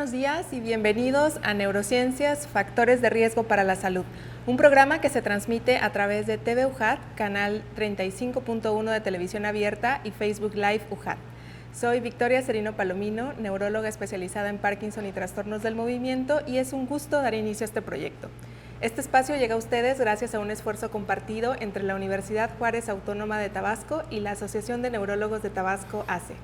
buenos días y bienvenidos a Neurociencias, Factores de Riesgo para la Salud, un programa que se transmite a través de TV UJAT, canal 35.1 de televisión abierta y Facebook Live UJAT. Soy Victoria Cerino Palomino, neuróloga especializada en Parkinson y trastornos del movimiento, y es un gusto dar inicio a este proyecto. Este espacio llega a ustedes gracias a un esfuerzo compartido entre la Universidad Juárez Autónoma de Tabasco y la Asociación de Neurólogos de Tabasco, ACE.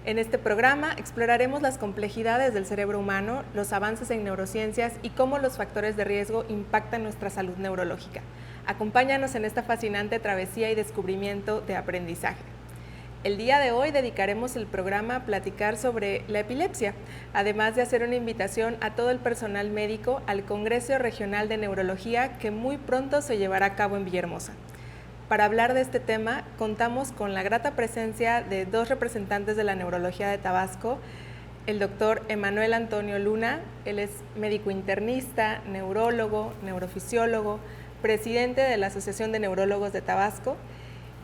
En este programa exploraremos las complejidades del cerebro humano, los avances en neurociencias y cómo los factores de riesgo impactan nuestra salud neurológica. Acompáñanos en esta fascinante travesía y descubrimiento de aprendizaje. El día de hoy dedicaremos el programa a platicar sobre la epilepsia, además de hacer una invitación a todo el personal médico al Congreso Regional de Neurología que muy pronto se llevará a cabo en Villahermosa. Para hablar de este tema, contamos con la grata presencia de dos representantes de la neurología de Tabasco, el doctor Emanuel Antonio Luna. Él es médico internista, neurólogo, neurofisiólogo, presidente de la Asociación de Neurólogos de Tabasco,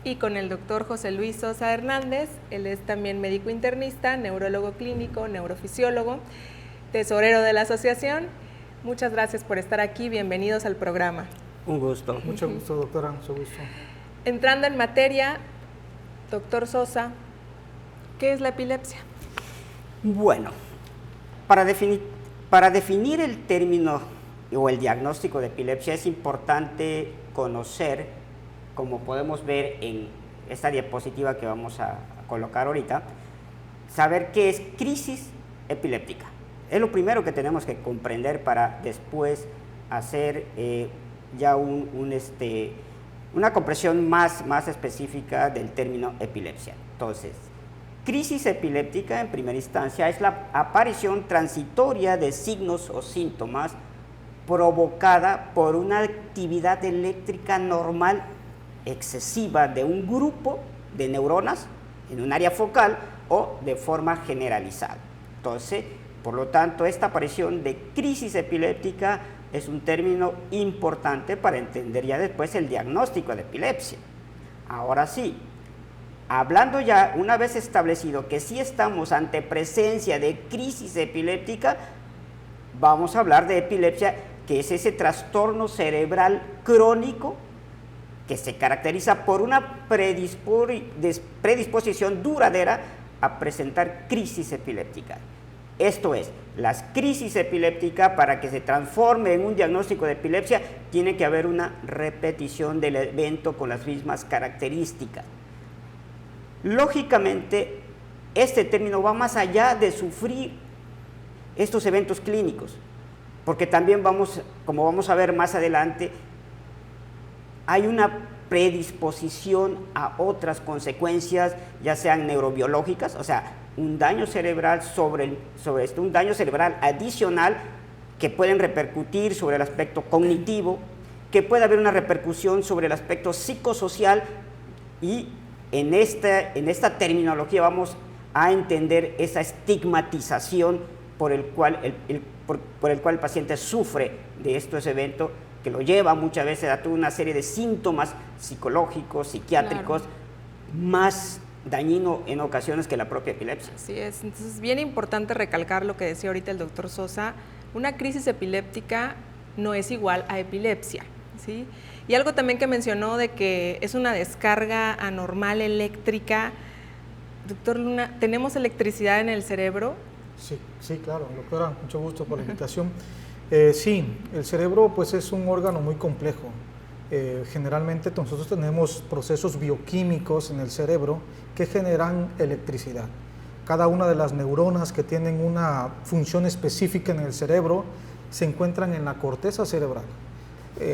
y con el doctor José Luis Sosa Hernández. Él es también médico internista, neurólogo clínico, neurofisiólogo, tesorero de la asociación. Muchas gracias por estar aquí, bienvenidos al programa. Un gusto. Mucho gusto, doctora, mucho gusto. Entrando en materia, doctor Sosa, ¿qué es la epilepsia? Bueno, para definir el término o el diagnóstico de epilepsia es importante conocer, como podemos ver en esta diapositiva que vamos a colocar ahorita, saber qué es crisis epiléptica. Es lo primero que tenemos que comprender para después hacer ya una comprensión más específica del término epilepsia. Entonces, crisis epiléptica en primera instancia es la aparición transitoria de signos o síntomas provocada por una actividad eléctrica normal excesiva de un grupo de neuronas en un área focal o de forma generalizada. Entonces, por lo tanto, esta aparición de crisis epiléptica es un término importante para entender ya después el diagnóstico de epilepsia. Ahora sí, hablando ya una vez establecido que sí estamos ante presencia de crisis epiléptica, vamos a hablar de epilepsia, que es ese trastorno cerebral crónico que se caracteriza por una predisposición duradera a presentar crisis epiléptica. Esto es, las crisis epilépticas, para que se transforme en un diagnóstico de epilepsia, tiene que haber una repetición del evento con las mismas características. Lógicamente, este término va más allá de sufrir estos eventos clínicos, porque también como vamos a ver más adelante, hay una predisposición a otras consecuencias, ya sean neurobiológicas, o sea, un daño cerebral un daño cerebral adicional que pueden repercutir sobre el aspecto cognitivo, que puede haber una repercusión sobre el aspecto psicosocial, y en esta terminología vamos a entender esa estigmatización por el cual el paciente sufre de estos eventos, que lo lleva muchas veces a toda una serie de síntomas psicológicos, psiquiátricos, claro, más dañino en ocasiones que la propia epilepsia. Así es, entonces es bien importante recalcar lo que decía ahorita el doctor Sosa. Una crisis epiléptica no es igual a epilepsia, ¿sí? Y algo también que mencionó de que es una descarga anormal eléctrica. Doctor Luna, ¿tenemos electricidad en el cerebro? Sí, claro, doctora, mucho gusto por la invitación. Sí, el cerebro pues es un órgano muy complejo. Generalmente nosotros tenemos procesos bioquímicos en el cerebro que generan electricidad. Cada una de las neuronas que tienen una función específica en el cerebro se encuentran en la corteza cerebral.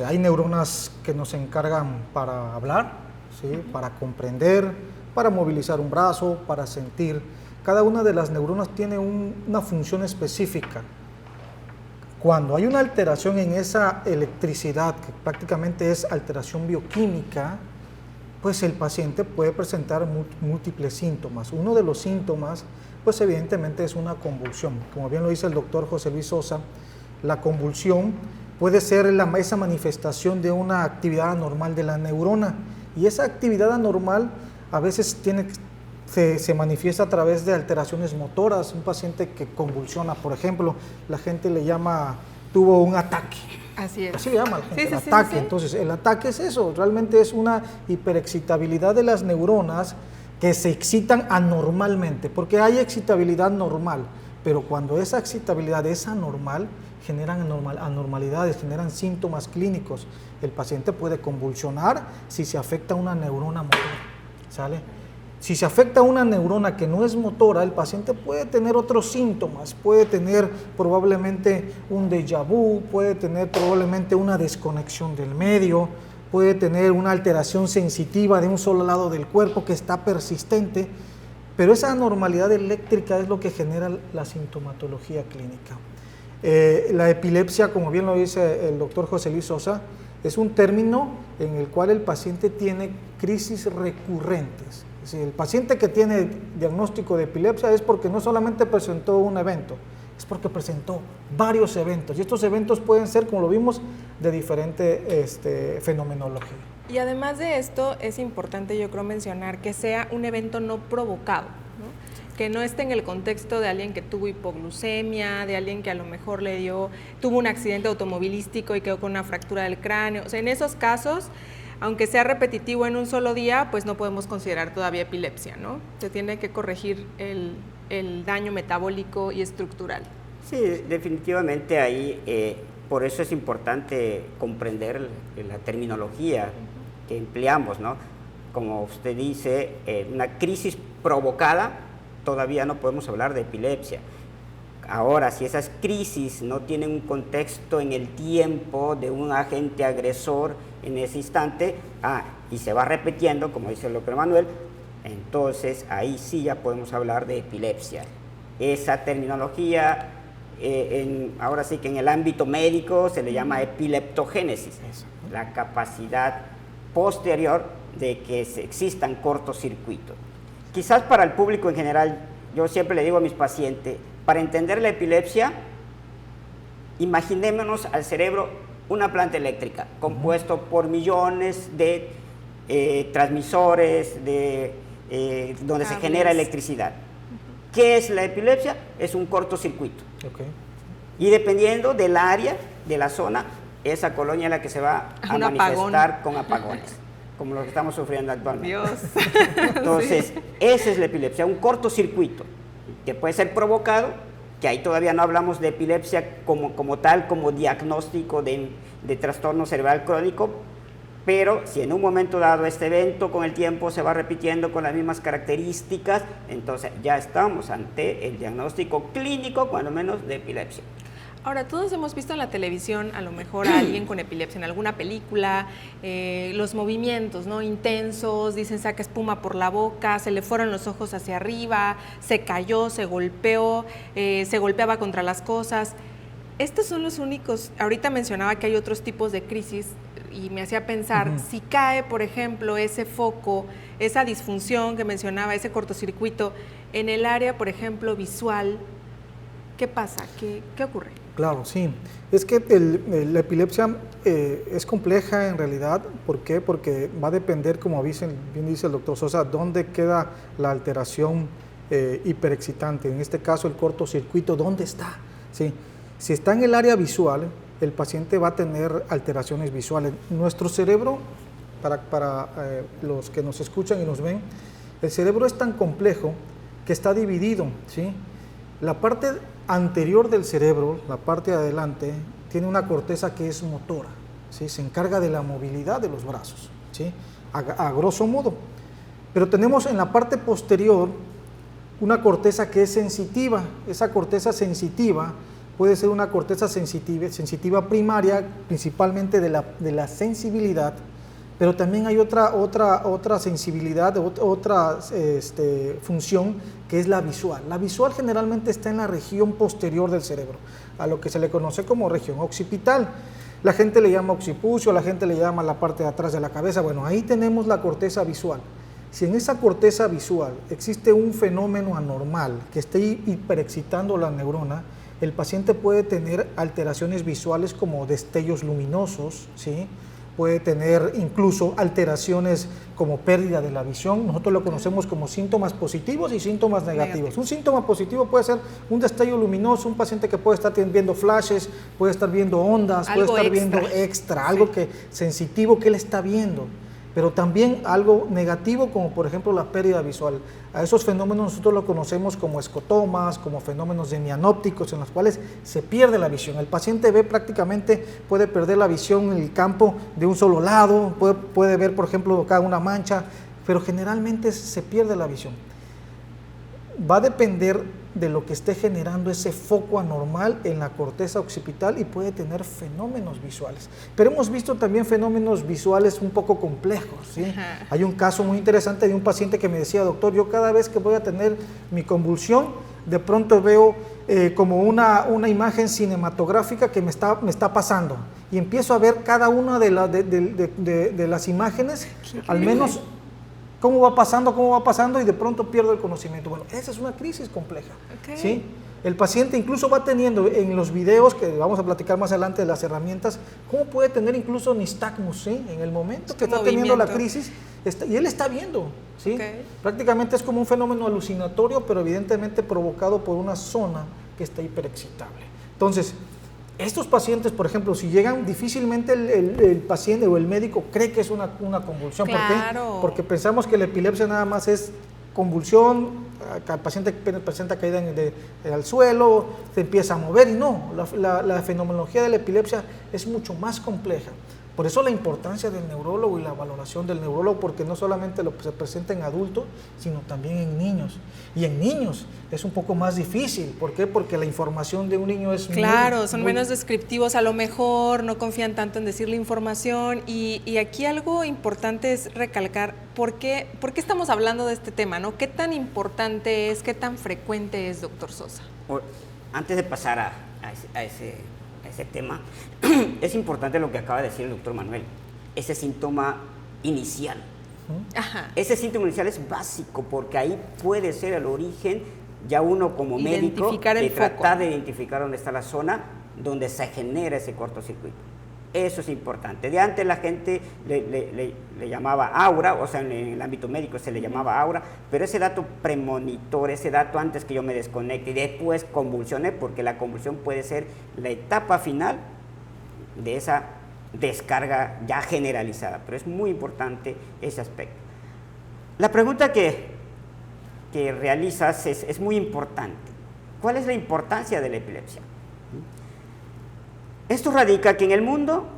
Hay neuronas que nos encargan para hablar, ¿sí? Para comprender, para movilizar un brazo, para sentir. Cada una de las neuronas tiene una función específica. Cuando hay una alteración en esa electricidad, que prácticamente es alteración bioquímica, pues el paciente puede presentar múltiples síntomas. Uno de los síntomas, pues evidentemente es una convulsión. Como bien lo dice el doctor José Luis Sosa, la convulsión puede ser esa manifestación de una actividad anormal de la neurona, y esa actividad anormal a veces se manifiesta a través de alteraciones motoras. Un paciente que convulsiona, por ejemplo, la gente le llama, tuvo un ataque. Así es. Así le llama la gente, Sí, el sí, ataque. sí. Entonces, el ataque es eso, realmente es una hiperexcitabilidad de las neuronas que se excitan anormalmente, porque hay excitabilidad normal, pero cuando esa excitabilidad es anormal, generan anormalidades, generan síntomas clínicos. El paciente puede convulsionar si se afecta una neurona motora, ¿sale? Si se afecta una neurona que no es motora, el paciente puede tener otros síntomas, puede tener probablemente un déjà vu, puede tener probablemente una desconexión del medio, puede tener una alteración sensitiva de un solo lado del cuerpo que está persistente, pero esa anormalidad eléctrica es lo que genera la sintomatología clínica. La epilepsia, como bien lo dice el doctor José Luis Sosa, es un término en el cual el paciente tiene crisis recurrentes. Es decir, el paciente que tiene diagnóstico de epilepsia es porque no solamente presentó un evento, es porque presentó varios eventos. Y estos eventos pueden ser, como lo vimos, de diferente fenomenología. Y además de esto, es importante, yo creo, mencionar que sea un evento no provocado, ¿no? Que no esté en el contexto de alguien que tuvo hipoglucemia, de alguien que a lo mejor tuvo un accidente automovilístico y quedó con una fractura del cráneo. O sea, en esos casos, aunque sea repetitivo en un solo día, pues no podemos considerar todavía epilepsia, ¿no? Se tiene que corregir el daño metabólico y estructural. Sí, definitivamente ahí, por eso es importante comprender la terminología que empleamos, ¿no? Como usted dice, una crisis provocada, todavía no podemos hablar de epilepsia. Ahora, si esas crisis no tienen un contexto en el tiempo de un agente agresor en ese instante, y se va repitiendo, como dice el doctor Manuel, entonces ahí sí ya podemos hablar de epilepsia. Esa terminología, ahora sí que en el ámbito médico se le llama epileptogénesis, la capacidad posterior de que existan cortocircuitos. Quizás para el público en general, yo siempre le digo a mis pacientes, para entender la epilepsia, imaginémonos al cerebro una planta eléctrica, compuesto por millones de transmisores donde se genera electricidad. ¿Qué es la epilepsia? Es un cortocircuito. Okay. Y dependiendo del área, de la zona, esa colonia es la que se va a manifestar con apagones, como lo que estamos sufriendo actualmente. Dios. Entonces, sí, esa es la epilepsia, un cortocircuito que puede ser provocado, que ahí todavía no hablamos de epilepsia como tal, como diagnóstico de trastorno cerebral crónico, pero si en un momento dado este evento con el tiempo se va repitiendo con las mismas características, entonces ya estamos ante el diagnóstico clínico, cuando menos, de epilepsia. Ahora, todos hemos visto en la televisión a lo mejor a alguien con epilepsia en alguna película, los movimientos, ¿no?, intensos, dicen saca espuma por la boca, se le fueron los ojos hacia arriba, se cayó, se golpeó, se golpeaba contra las cosas. Estos son los únicos. Ahorita mencionaba que hay otros tipos de crisis y me hacía pensar, si cae, por ejemplo, ese foco, esa disfunción que mencionaba, ese cortocircuito, en el área, por ejemplo, visual, ¿qué pasa? ¿Qué ocurre? Claro, sí. Es que la epilepsia es compleja en realidad. ¿Por qué? Porque va a depender, como bien dice el doctor Sosa, dónde queda la alteración hiperexcitante. En este caso, el cortocircuito, ¿dónde está? Sí. Si está en el área visual, el paciente va a tener alteraciones visuales. Nuestro cerebro, para los que nos escuchan y nos ven, el cerebro es tan complejo que está dividido, ¿sí? La parte anterior del cerebro, la parte de adelante, tiene una corteza que es motora, ¿sí? Se encarga de la movilidad de los brazos, ¿sí? A grosso modo. Pero tenemos en la parte posterior una corteza que es sensitiva. Esa corteza sensitiva puede ser una corteza sensitiva primaria, principalmente de la sensibilidad, pero también hay otra sensibilidad, otra función que es la visual. La visual generalmente está en la región posterior del cerebro, a lo que se le conoce como región occipital. La gente le llama occipucio, la gente le llama la parte de atrás de la cabeza. Bueno, ahí tenemos la corteza visual. Si en esa corteza visual existe un fenómeno anormal que esté hiperexcitando la neurona, el paciente puede tener alteraciones visuales como destellos luminosos, ¿sí? puede tener incluso alteraciones como pérdida de la visión. Nosotros lo conocemos como síntomas positivos y síntomas negativos. Un síntoma positivo puede ser un destello luminoso, un paciente que puede estar viendo flashes, puede estar viendo ondas, algo puede estar viendo extra, algo que sensitivo que él está viendo. Pero también algo negativo como por ejemplo la pérdida visual. A esos fenómenos nosotros lo conocemos como escotomas, como fenómenos semianópticos en los cuales se pierde la visión. El paciente ve prácticamente, puede perder la visión en el campo de un solo lado, puede ver por ejemplo acá una mancha, pero generalmente se pierde la visión. Va a depender de lo que esté generando ese foco anormal en la corteza occipital y puede tener fenómenos visuales. Pero hemos visto también fenómenos visuales un poco complejos, ¿sí? Hay un caso muy interesante de un paciente que me decía, doctor, yo cada vez que voy a tener mi convulsión, de pronto veo como una imagen cinematográfica que me está pasando y empiezo a ver cada una de las imágenes, al menos cómo va pasando y de pronto pierdo el conocimiento. Bueno, esa es una crisis compleja, ¿sí? El paciente incluso va teniendo en los videos, que vamos a platicar más adelante de las herramientas, cómo puede tener incluso nistagmus, ¿sí? En el momento que está teniendo la crisis, y él está viendo, ¿sí? Prácticamente es como un fenómeno alucinatorio, pero evidentemente provocado por una zona que está hiperexcitable. Entonces, estos pacientes, por ejemplo, si llegan, difícilmente el paciente o el médico cree que es una convulsión. Claro. ¿Por qué? Porque pensamos que la epilepsia nada más es convulsión, el paciente presenta caída al suelo, se empieza a mover, y no, la fenomenología de la epilepsia es mucho más compleja. Por eso la importancia del neurólogo y la valoración del neurólogo, porque no solamente se presenta en adultos, sino también en niños. Y en niños es un poco más difícil. ¿Por qué? Porque la información de un niño es son menos descriptivos, a lo mejor no confían tanto en decir la información. Y aquí algo importante es recalcar por qué estamos hablando de este tema, ¿no? ¿Qué tan importante es, qué tan frecuente es, doctor Sosa? Antes de pasar a ese tema, es importante lo que acaba de decir el doctor Manuel, ese síntoma inicial. Ajá. Ese síntoma inicial es básico porque ahí puede ser el origen, ya uno como médico, de tratar de identificar dónde está la zona donde se genera ese cortocircuito. Eso es importante. De antes la gente le llamaba aura, o sea, en el ámbito médico se le llamaba aura, pero ese dato premonitor, ese dato antes que yo me desconecte y después convulsione, porque la convulsión puede ser la etapa final de esa descarga ya generalizada, pero es muy importante ese aspecto. La pregunta que realizas es muy importante. ¿Cuál es la importancia de la epilepsia? Esto radica que en el mundo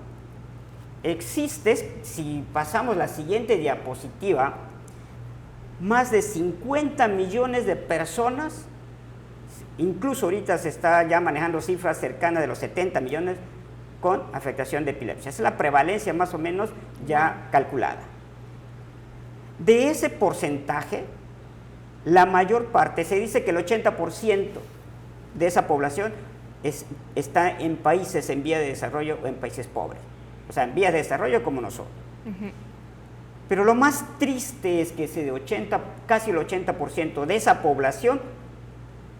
existe, si pasamos la siguiente diapositiva, más de 50 millones de personas, incluso ahorita se está ya manejando cifras cercanas de los 70 millones con afectación de epilepsia. Esa es la prevalencia más o menos ya calculada. De ese porcentaje, la mayor parte, se dice que el 80% de esa población está en países en vía de desarrollo o en países pobres, o sea, en vías de desarrollo como nosotros. Pero lo más triste es que casi el 80% de esa población,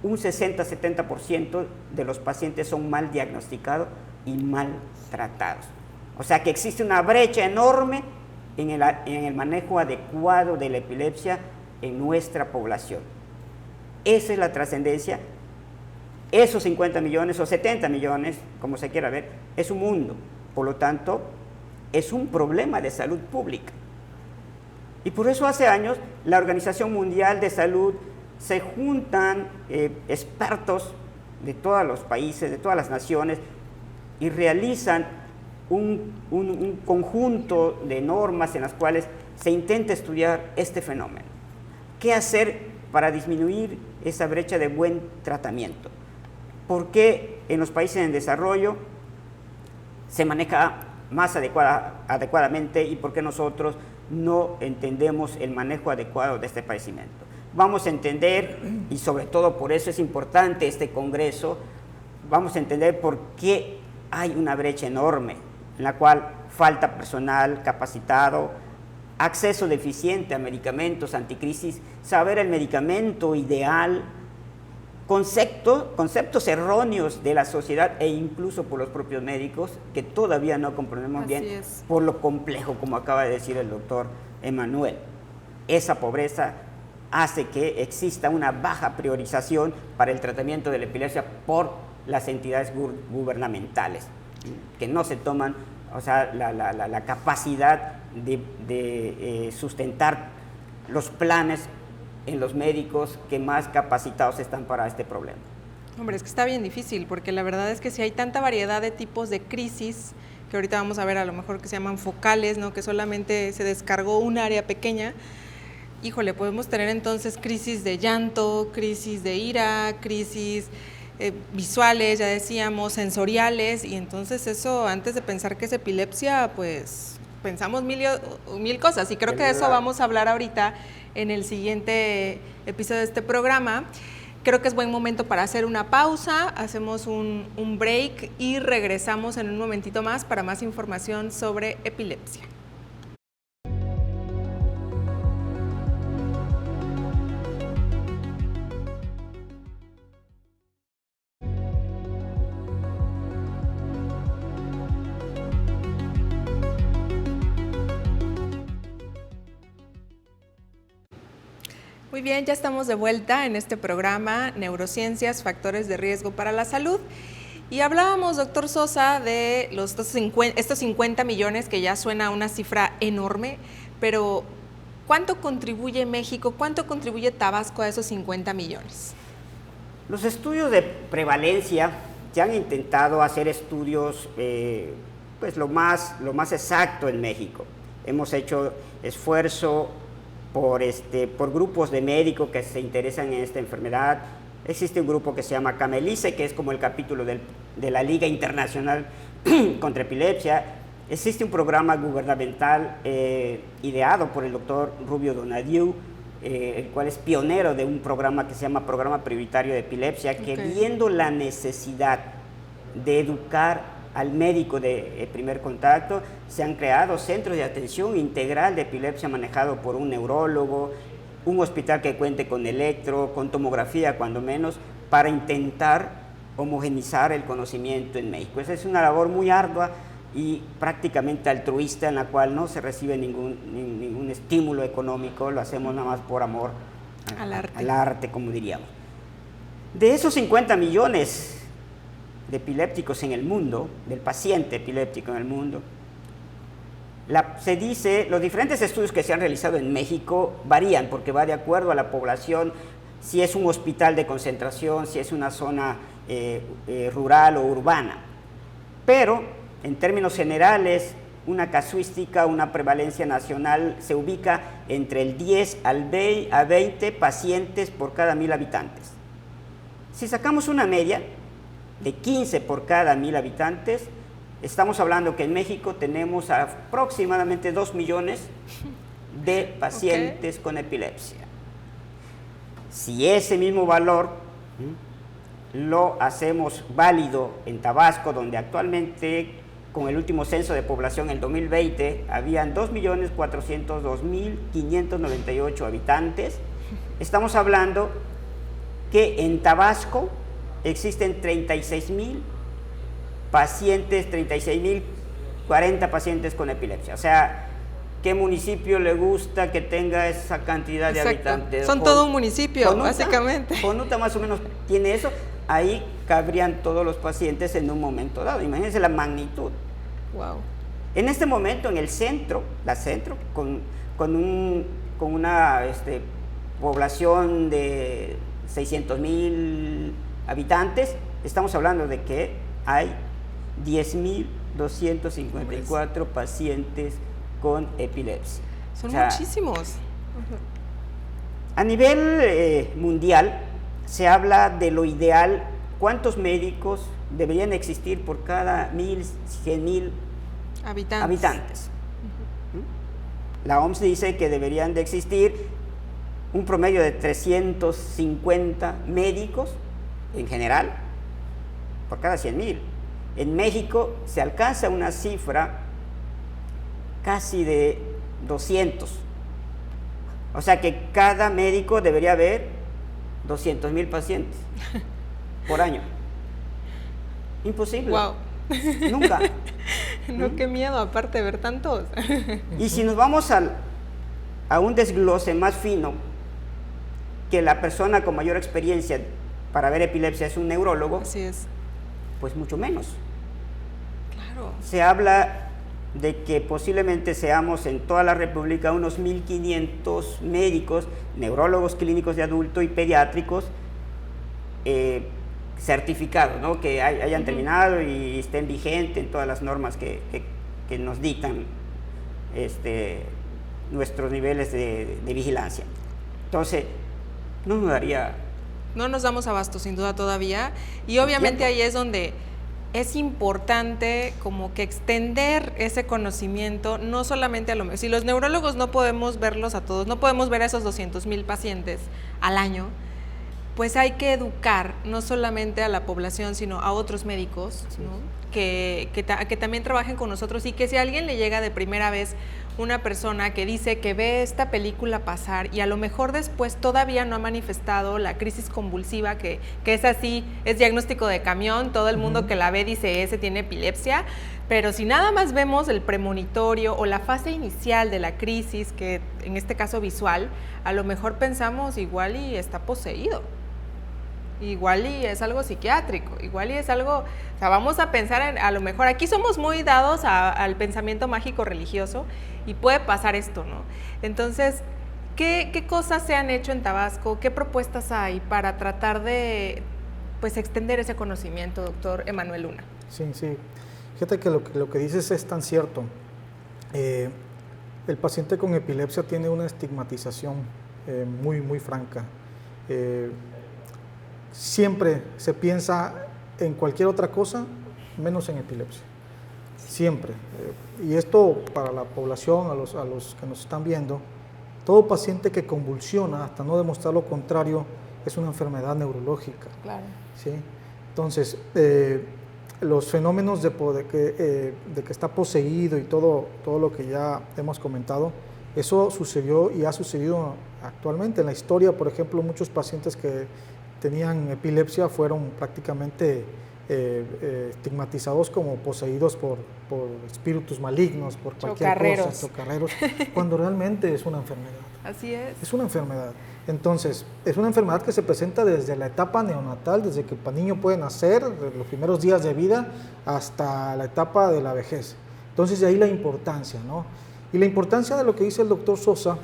un 60-70% de los pacientes son mal diagnosticados y mal tratados. O sea que existe una brecha enorme en el manejo adecuado de la epilepsia en nuestra población. Esa es la trascendencia. Esos 50 millones o 70 millones, como se quiera ver, es un mundo. Por lo tanto, es un problema de salud pública. Y por eso hace años la Organización Mundial de Salud se juntan expertos de todos los países, de todas las naciones, y realizan un conjunto de normas en las cuales se intenta estudiar este fenómeno. ¿Qué hacer para disminuir esa brecha de buen tratamiento? ¿Por qué en los países en desarrollo se maneja más adecuadamente y por qué nosotros no entendemos el manejo adecuado de este padecimiento? Vamos a entender, y sobre todo por eso es importante este congreso, vamos a entender por qué hay una brecha enorme en la cual falta personal capacitado, acceso deficiente a medicamentos anticrisis, saber el medicamento ideal conceptos erróneos de la sociedad e incluso por los propios médicos que todavía no comprendemos bien por lo complejo, como acaba de decir el doctor Emanuel. Esa pobreza hace que exista una baja priorización para el tratamiento de la epilepsia por las entidades gubernamentales, que no se toman, o sea, la capacidad de sustentar los planes en los médicos que más capacitados están para este problema. Hombre, es que está bien difícil, porque la verdad es que si hay tanta variedad de tipos de crisis, que ahorita vamos a ver a lo mejor que se llaman focales, ¿no? Que solamente se descargó un área pequeña, híjole, podemos tener entonces crisis de llanto, crisis de ira, crisis visuales, ya decíamos, sensoriales, y entonces eso, antes de pensar que es epilepsia, pues pensamos mil cosas, y creo que de eso vamos a hablar ahorita en el siguiente episodio de este programa. Creo que es buen momento para hacer una pausa, hacemos un break y regresamos en un momentito más para más información sobre epilepsia. Muy bien, ya estamos de vuelta en este programa Neurociencias, Factores de Riesgo para la Salud. Y hablábamos, doctor Sosa, de estos 50 millones, que ya suena una cifra enorme, pero ¿cuánto contribuye México, cuánto contribuye Tabasco a esos 50 millones? Los estudios de prevalencia ya han intentado hacer estudios pues lo más exacto en México. Hemos hecho esfuerzo por grupos de médicos que se interesan en esta enfermedad. Existe un grupo que se llama CAMELICE, que es como el capítulo de la Liga Internacional contra Epilepsia. Existe un programa gubernamental ideado por el doctor Rubio Donadieu, el cual es pionero de un programa que se llama Programa Prioritario de Epilepsia, que viendo la necesidad de educar al médico de primer contacto, se han creado centros de atención integral de epilepsia manejado por un neurólogo, un hospital que cuente con electro, con tomografía cuando menos, para intentar homogenizar el conocimiento en México. Esa es una labor muy ardua y prácticamente altruista, en la cual no se recibe ningún estímulo económico, lo hacemos nada más por amor al arte, como diríamos. De esos 50 millones de epilépticos en el mundo, del paciente epiléptico en el mundo, se dice, los diferentes estudios que se han realizado en México varían, porque va de acuerdo a la población, si es un hospital de concentración, si es una zona rural o urbana. Pero, en términos generales, una casuística, una prevalencia nacional se ubica entre el 10 a 20 pacientes por cada 1,000 habitantes. Si sacamos una media de 15 por cada 1,000 habitantes, estamos hablando que en México tenemos aproximadamente 2 millones de pacientes con epilepsia. Si ese mismo valor lo hacemos válido en Tabasco, donde actualmente, con el último censo de población en 2020, habían 2.402.598 habitantes, estamos hablando que en Tabasco existen 36,000 pacientes, 36,040 pacientes con epilepsia. O sea, ¿qué municipio le gusta que tenga esa cantidad de habitantes? Son todo un municipio, básicamente. Jonuta más o menos tiene eso. Ahí cabrían todos los pacientes en un momento dado. Imagínense la magnitud. Wow. En este momento, en el centro, con una población de 600,000 habitantes, estamos hablando de que hay 10,254 pacientes con epilepsia. Son muchísimos. A nivel mundial se habla de lo ideal, cuántos médicos deberían existir por cada 100,000 habitantes. La OMS dice que deberían de existir un promedio de 350 médicos en general por cada 100,000. En México se alcanza una cifra casi de 200. O sea que cada médico debería haber 200,000 pacientes por año. Imposible. Wow. Nunca. No, qué miedo, aparte de ver tantos. Y si nos vamos a un desglose más fino, que la persona con mayor experiencia para ver epilepsia es un neurólogo, Así es. pues mucho menos. Claro. Se habla de que posiblemente seamos en toda la República unos 1,500 médicos, neurólogos clínicos de adulto y pediátricos certificados, ¿no? Que hayan terminado y estén vigentes en todas las normas que nos dictan nuestros niveles de vigilancia. Entonces, no nos daría... No nos damos abasto, sin duda, todavía. Y obviamente ahí es donde es importante como que extender ese conocimiento, no solamente a lo mejor. Si los neurólogos no podemos verlos a todos, no podemos ver a esos 200,000 pacientes al año, pues hay que educar no solamente a la población, sino a otros médicos, ¿no? que también trabajen con nosotros, y que si a alguien le llega de primera vez una persona que dice que ve esta película pasar y a lo mejor después todavía no ha manifestado la crisis convulsiva, que es así, es diagnóstico de camión, todo el mundo que la ve dice ese tiene epilepsia, pero si nada más vemos el premonitorio o la fase inicial de la crisis, que en este caso visual, a lo mejor pensamos igual y está poseído. Igual y es algo psiquiátrico, igual y es algo, o sea, vamos a pensar a lo mejor, aquí somos muy dados al pensamiento mágico religioso y puede pasar esto, ¿no? Entonces, ¿qué cosas se han hecho en Tabasco? ¿Qué propuestas hay para tratar de, pues, extender ese conocimiento, doctor Emanuel Luna? Sí, sí. Fíjate que lo que dices es tan cierto. El paciente con epilepsia tiene una estigmatización muy, muy franca. Siempre se piensa en cualquier otra cosa menos en epilepsia, siempre. Y esto para la población, a los que nos están viendo, todo paciente que convulsiona, hasta no demostrar lo contrario, es una enfermedad neurológica. Claro. ¿Sí? Entonces, los fenómenos de que está poseído y todo lo que ya hemos comentado, eso sucedió y ha sucedido actualmente. En la historia, por ejemplo, muchos pacientes que tenían epilepsia fueron prácticamente estigmatizados como poseídos por espíritus malignos, por cualquier cosa, chocarreros, cuando realmente es una enfermedad. Así es. Es una enfermedad. Entonces, es una enfermedad que se presenta desde la etapa neonatal, desde que el niño puede nacer, de los primeros días de vida, hasta la etapa de la vejez. Entonces, de ahí la importancia, ¿no? Y la importancia de lo que dice el doctor Sosa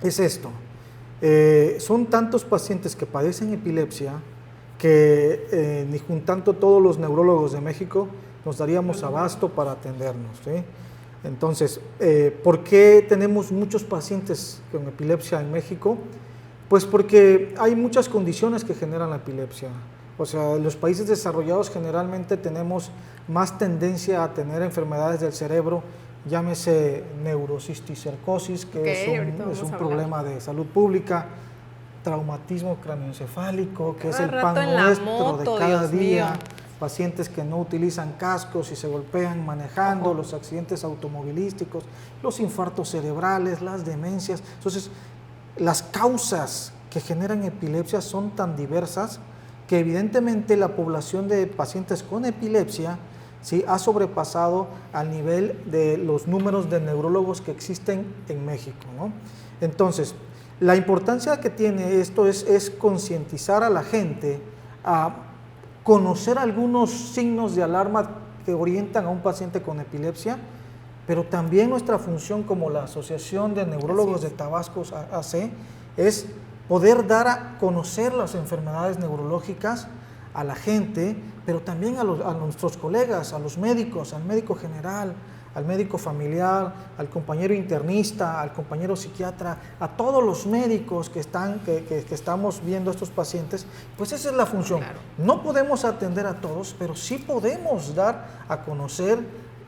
es esto. Son tantos pacientes que padecen epilepsia que ni juntando todos los neurólogos de México nos daríamos abasto para atendernos, ¿sí? Entonces, ¿por qué tenemos muchos pacientes con epilepsia en México? Pues porque hay muchas condiciones que generan la epilepsia. O sea, en los países desarrollados generalmente tenemos más tendencia a tener enfermedades del cerebro, llámese neurocisticercosis, que es un problema de salud pública, traumatismo craneoencefálico, que es el pan nuestro de cada día, pacientes que no utilizan cascos y se golpean manejando, los accidentes automovilísticos, los infartos cerebrales, las demencias. Entonces, las causas que generan epilepsia son tan diversas que evidentemente la población de pacientes con epilepsia, ¿sí?, ha sobrepasado al nivel de los números de neurólogos que existen en México, ¿no? Entonces, la importancia que tiene esto es concientizar a la gente a conocer algunos signos de alarma que orientan a un paciente con epilepsia, pero también nuestra función como la Asociación de Neurólogos de Tabasco AC es poder dar a conocer las enfermedades neurológicas a la gente, pero también a nuestros colegas, a los médicos, al médico general, al médico familiar, al compañero internista, al compañero psiquiatra, a todos los médicos que estamos viendo a estos pacientes. Pues esa es la función. Claro. No podemos atender a todos, pero sí podemos dar a conocer,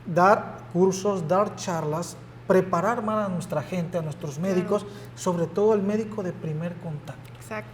dar cursos, dar charlas, preparar más a nuestra gente, a nuestros médicos, sobre todo al médico de primer contacto. Exacto.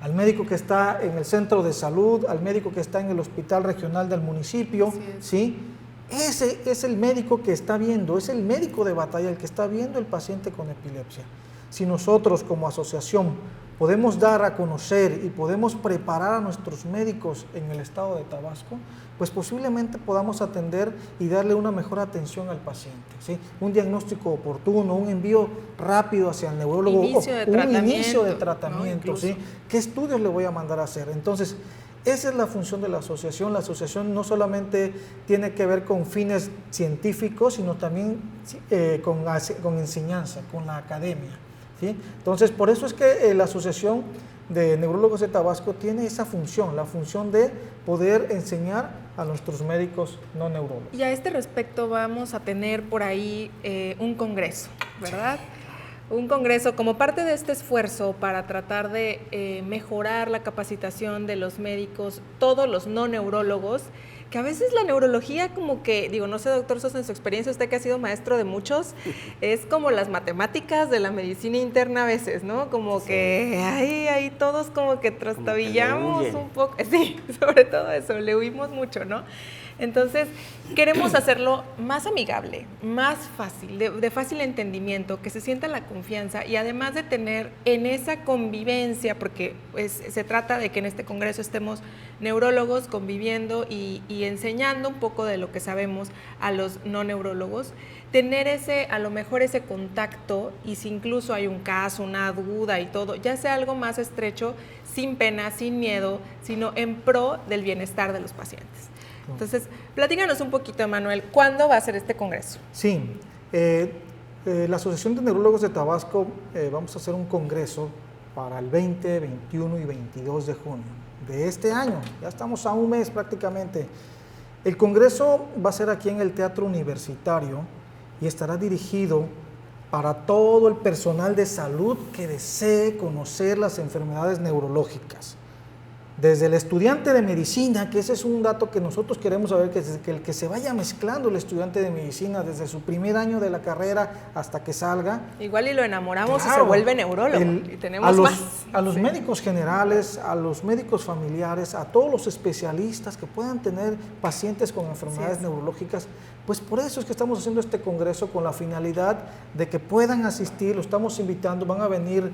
Al médico que está en el centro de salud, al médico que está en el hospital regional del municipio, ¿sí? Ese es el médico que está viendo, es el médico de batalla el que está viendo el paciente con epilepsia. Si nosotros como asociación podemos dar a conocer y podemos preparar a nuestros médicos en el estado de Tabasco, pues posiblemente podamos atender y darle una mejor atención al paciente, ¿sí? Un diagnóstico oportuno, un envío rápido hacia el neurólogo, un inicio de tratamiento, ¿no? ¿Sí? ¿Qué estudios le voy a mandar a hacer? Entonces, esa es la función de la asociación. La asociación no solamente tiene que ver con fines científicos, sino también con enseñanza, con la academia, ¿sí? Entonces, por eso es que la Asociación de Neurólogos de Tabasco tiene esa función, la función de poder enseñar a nuestros médicos no neurólogos. Y a este respecto vamos a tener por ahí un congreso, ¿verdad? Un congreso como parte de este esfuerzo para tratar de mejorar la capacitación de los médicos, todos los no neurólogos, que a veces la neurología como que, digo, no sé, doctor Sosa, en su experiencia, usted que ha sido maestro de muchos, es como las matemáticas de la medicina interna a veces, ¿no? Como que ahí todos como que trastabillamos un poco, sí, sobre todo eso, le huimos mucho, ¿no? Entonces, queremos hacerlo más amigable, más fácil, de fácil entendimiento, que se sienta la confianza y además de tener en esa convivencia, porque pues, se trata de que en este congreso estemos neurólogos conviviendo y enseñando un poco de lo que sabemos a los no neurólogos, tener a lo mejor ese contacto y si incluso hay un caso, una duda y todo, ya sea algo más estrecho, sin pena, sin miedo, sino en pro del bienestar de los pacientes. Entonces, platícanos un poquito, Emanuel, ¿cuándo va a ser este congreso? Sí, la Asociación de Neurólogos de Tabasco vamos a hacer un congreso para el 20, 21 y 22 de junio de este año. Ya estamos a un mes prácticamente. El congreso va a ser aquí en el Teatro Universitario y estará dirigido para todo el personal de salud que desee conocer las enfermedades neurológicas. Desde el estudiante de medicina, que ese es un dato que nosotros queremos saber, que el que se vaya mezclando el estudiante de medicina desde su primer año de la carrera hasta que salga. Igual y lo enamoramos, claro, y se vuelve neurólogo y tenemos a los médicos generales, a los médicos familiares, a todos los especialistas que puedan tener pacientes con enfermedades neurológicas, pues por eso es que estamos haciendo este congreso con la finalidad de que puedan asistir, lo estamos invitando, van a venir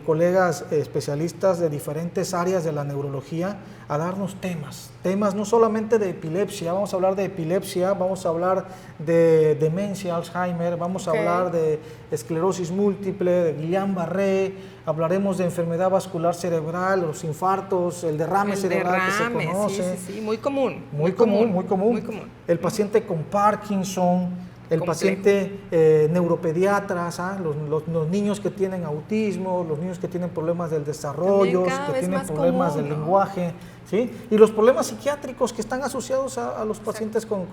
colegas especialistas de diferentes áreas de la neurología a darnos temas no solamente de epilepsia, vamos a hablar de epilepsia, vamos a hablar de demencia, Alzheimer, vamos a hablar de esclerosis múltiple, de Guillain-Barré, hablaremos de enfermedad vascular cerebral, los infartos, el derrame cerebral que se conoce. Sí, muy común. Muy común. El paciente con Parkinson, el paciente neuropediatras, los niños que tienen autismo, los niños que tienen problemas del desarrollo, que tienen problemas del lenguaje, ¿sí? Y los problemas psiquiátricos que están asociados a los pacientes con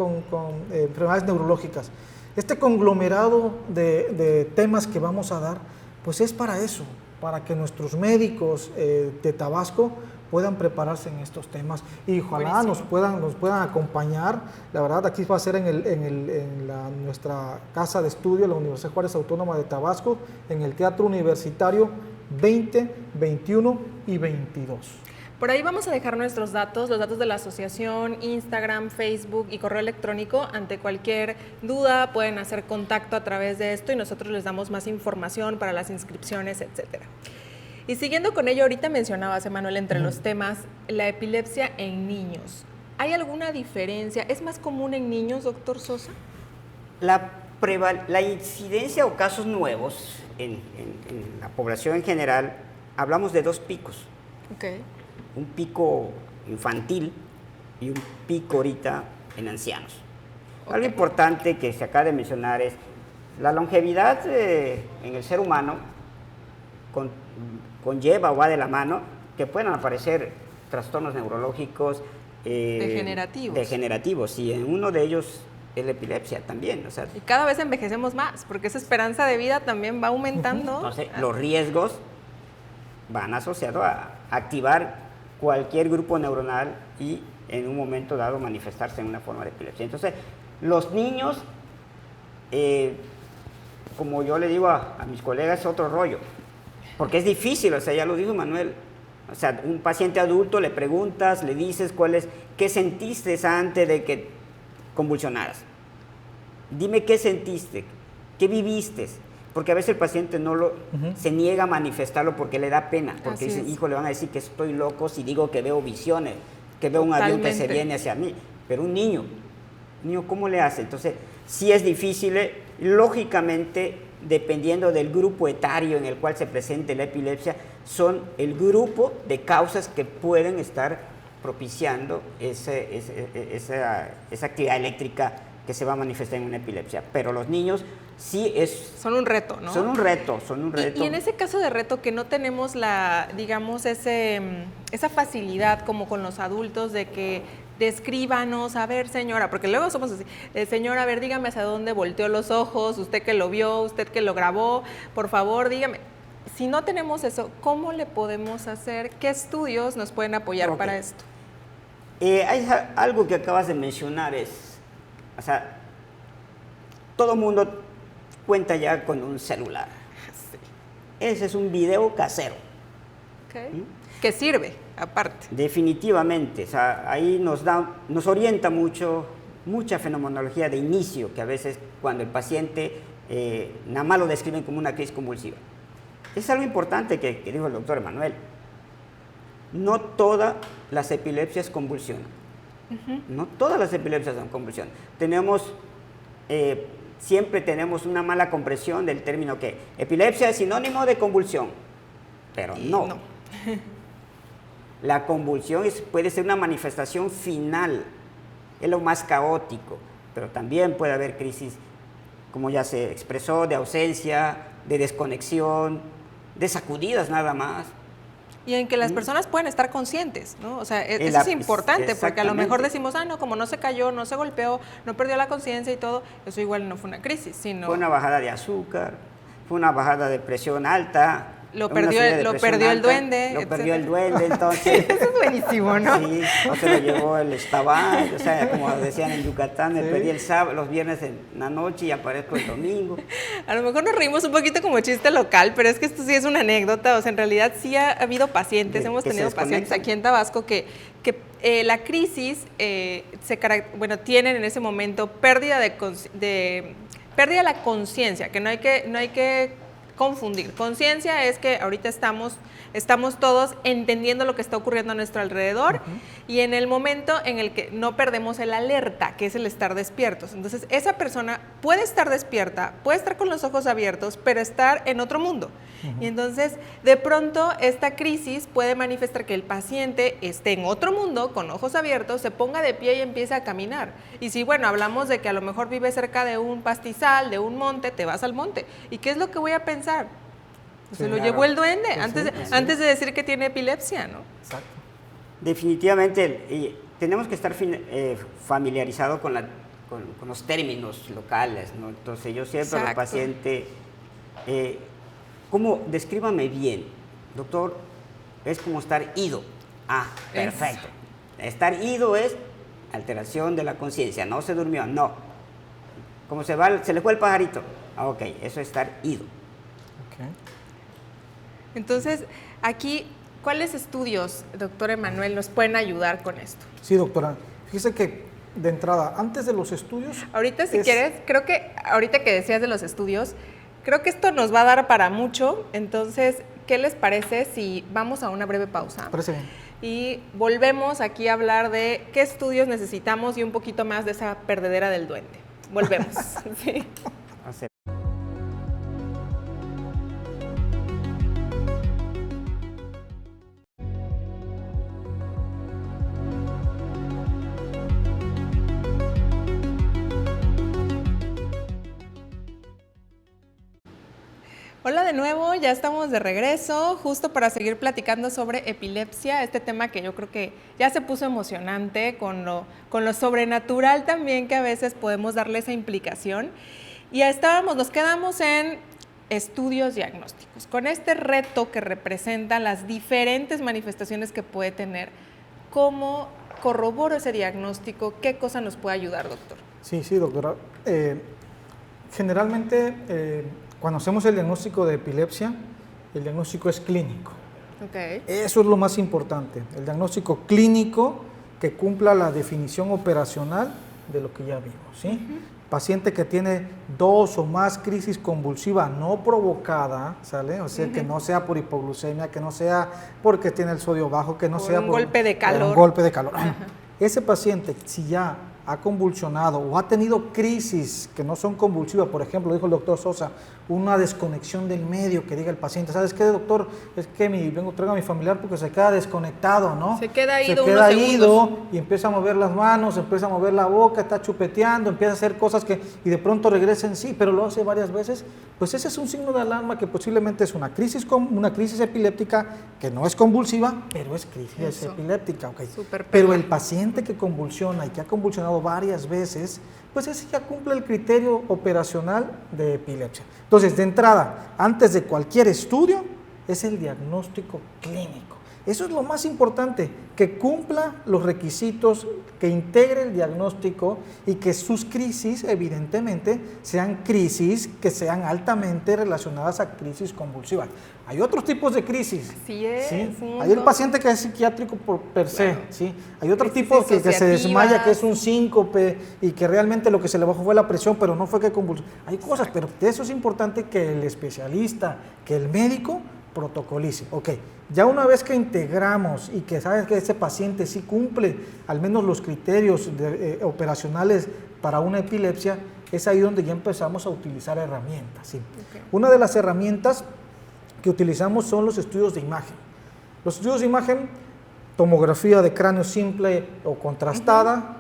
enfermedades neurológicas. Este conglomerado de temas que vamos a dar, pues es para eso, para que nuestros médicos de Tabasco puedan prepararse en estos temas y ojalá nos puedan acompañar. La verdad, aquí va a ser en nuestra casa de estudio, la Universidad Juárez Autónoma de Tabasco, en el Teatro Universitario 20, 21 y 22. Por ahí vamos a dejar nuestros datos, los datos de la asociación, Instagram, Facebook y correo electrónico. Ante cualquier duda pueden hacer contacto a través de esto y nosotros les damos más información para las inscripciones, etcétera. Y siguiendo con ello, ahorita mencionabas, Emanuel, entre los temas, la epilepsia en niños. ¿Hay alguna diferencia? ¿Es más común en niños, doctor Sosa? La incidencia o casos nuevos en la población en general, hablamos de dos picos. Okay. Un pico infantil y un pico ahorita en ancianos. Algo importante que se acaba de mencionar es la longevidad en el ser humano conlleva o va de la mano que puedan aparecer trastornos neurológicos degenerativos y en uno de ellos es la epilepsia también. O sea, y cada vez envejecemos más porque esa esperanza de vida también va aumentando. Entonces, los riesgos van asociados a activar cualquier grupo neuronal y en un momento dado manifestarse en una forma de epilepsia. Entonces, los niños, como yo le digo a mis colegas, es otro rollo. Porque es difícil, o sea, ya lo dijo Manuel, o sea, un paciente adulto le preguntas, le dices qué sentiste antes de que convulsionaras. Dime qué sentiste, qué viviste, porque a veces el paciente se niega a manifestarlo porque le da pena, porque Así dice, es. hijo, le van a decir que estoy loco si digo que veo visiones, que veo un avión que se Totalmente. viene hacia mí, pero un niño, ¿cómo le hace? Entonces, sí es difícil, lógicamente, dependiendo del grupo etario en el cual se presente la epilepsia, son el grupo de causas que pueden estar propiciando esa actividad eléctrica que se va a manifestar en una epilepsia. Pero los niños sí Son un reto, ¿no? son un reto. Y en ese caso de reto que no tenemos esa facilidad como con los adultos de que descríbanos, a ver, señora, porque luego somos así, señora, a ver, dígame hacia dónde volteó los ojos, usted que lo vio, usted que lo grabó, por favor, dígame. Si no tenemos eso, ¿cómo le podemos hacer? ¿Qué estudios nos pueden apoyar para esto? Hay algo que acabas de mencionar, o sea, todo mundo cuenta ya con un celular. Sí. Ese es un video casero. Okay. Que sirve, aparte. Definitivamente, o sea, ahí nos orienta mucha fenomenología de inicio, que a veces cuando el paciente nada más lo describen como una crisis convulsiva. Es algo importante que dijo el doctor Emanuel. No todas las epilepsias convulsionan. No todas las epilepsias son convulsión. Siempre tenemos una mala comprensión del término que epilepsia es sinónimo de convulsión, pero no. La convulsión puede ser una manifestación final, es lo más caótico, pero también puede haber crisis, como ya se expresó, de ausencia, de desconexión, de sacudidas nada más. Y en que las personas pueden estar conscientes, ¿no? O sea, eso es importante, porque a lo mejor decimos, no, como no se cayó, no se golpeó, no perdió la conciencia y todo, eso igual no fue una crisis, sino... Fue una bajada de azúcar, fue una bajada de presión alta. Lo perdió el duende. Lo perdió el duende, entonces... Eso es buenísimo, ¿no? Sí, o se lo llevó el estabán, o sea, como decían en Yucatán, me perdí el sábado, los viernes en la noche y aparezco el domingo. A lo mejor nos reímos un poquito como chiste local, pero es que esto sí es una anécdota, o sea, en realidad sí ha habido pacientes, hemos tenido pacientes aquí en Tabasco que la crisis, tienen en ese momento pérdida pérdida de la conciencia, que no hay que confundir. Conciencia es que ahorita estamos todos entendiendo lo que está ocurriendo a nuestro alrededor y en el momento en el que no perdemos el alerta, que es el estar despiertos. Entonces, esa persona puede estar despierta, puede estar con los ojos abiertos, pero estar en otro mundo. Y entonces, de pronto, esta crisis puede manifestar que el paciente esté en otro mundo, con ojos abiertos, se ponga de pie y empiece a caminar. Y si, hablamos de que a lo mejor vive cerca de un pastizal, de un monte, te vas al monte. ¿Y qué es lo que voy a pensar? Se lo llevó el duende, antes de decir que tiene epilepsia, ¿no? Exacto. Definitivamente, tenemos que estar familiarizados con los términos locales, ¿no? Entonces, yo siempre al paciente, descríbame bien, doctor, es como estar ido. Ah, perfecto. Estar ido es alteración de la conciencia, no se durmió, no. Como se le fue el pajarito. Ah, ok, eso es estar ido. Okay. Entonces, aquí, ¿cuáles estudios, doctor Emanuel, nos pueden ayudar con esto? Sí, doctora. Fíjese que, de entrada, antes de los estudios... Ahorita, si quieres, creo que, ahorita que decías de los estudios, creo que esto nos va a dar para mucho. Entonces, ¿qué les parece si vamos a una breve pausa? Parece bien. Y volvemos aquí a hablar de qué estudios necesitamos y un poquito más de esa perdedera del duende. Volvemos. Sí. Hola de nuevo, ya estamos de regreso, justo para seguir platicando sobre epilepsia, este tema que yo creo que ya se puso emocionante con lo sobrenatural también que a veces podemos darle esa implicación. Y nos quedamos en estudios diagnósticos, con este reto que representan las diferentes manifestaciones que puede tener. ¿Cómo corroboro ese diagnóstico? ¿Qué cosa nos puede ayudar, doctor? Sí, doctora. Generalmente, cuando hacemos el diagnóstico de epilepsia, el diagnóstico es clínico. Okay. Eso es lo más importante, el diagnóstico clínico que cumpla la definición operacional de lo que ya vimos, ¿sí? paciente que tiene 2 o más crisis convulsiva no provocada, ¿sale? O sea, que no sea por hipoglucemia, que no sea porque tiene el sodio bajo, que no sea un por golpe de calor. un golpe de calor. Ese paciente, si ya ha convulsionado o ha tenido crisis que no son convulsivas, por ejemplo, dijo el doctor Sosa, una desconexión del medio, que diga el paciente, ¿sabes qué, doctor? Es que traigo a mi familiar porque se queda desconectado, ¿no? Se queda ido se queda unos segundos. y empieza a mover las manos, empieza a mover la boca, está chupeteando, empieza a hacer cosas y de pronto regresa en sí, pero lo hace varias veces, pues ese es un signo de alarma que posiblemente es una crisis epiléptica que no es convulsiva, pero es crisis epiléptica, ¿ok? Pero el paciente que convulsiona y que ha convulsionado varias veces, pues ese ya cumple el criterio operacional de epilepsia. Entonces, de entrada, antes de cualquier estudio, es el diagnóstico clínico. Eso es lo más importante, que cumpla los requisitos, que integre el diagnóstico y que sus crisis, evidentemente, sean crisis que sean altamente relacionadas a crisis convulsivas. Hay otros tipos de crisis. Así es. ¿Sí? Hay el paciente que es psiquiátrico por per se. Claro. ¿Sí? Hay otro tipo que se desmaya, que es un síncope y que realmente lo que se le bajó fue la presión, pero no fue que convulsionó. Hay cosas, pero de eso es importante que el especialista, que el médico protocolice. Ok, ya una vez que integramos y que sabes que ese paciente sí cumple al menos los criterios operacionales para una epilepsia, es ahí donde ya empezamos a utilizar herramientas. ¿Sí? Okay. Una de las herramientas que utilizamos son los estudios de imagen. Los estudios de imagen, tomografía de cráneo simple o contrastada,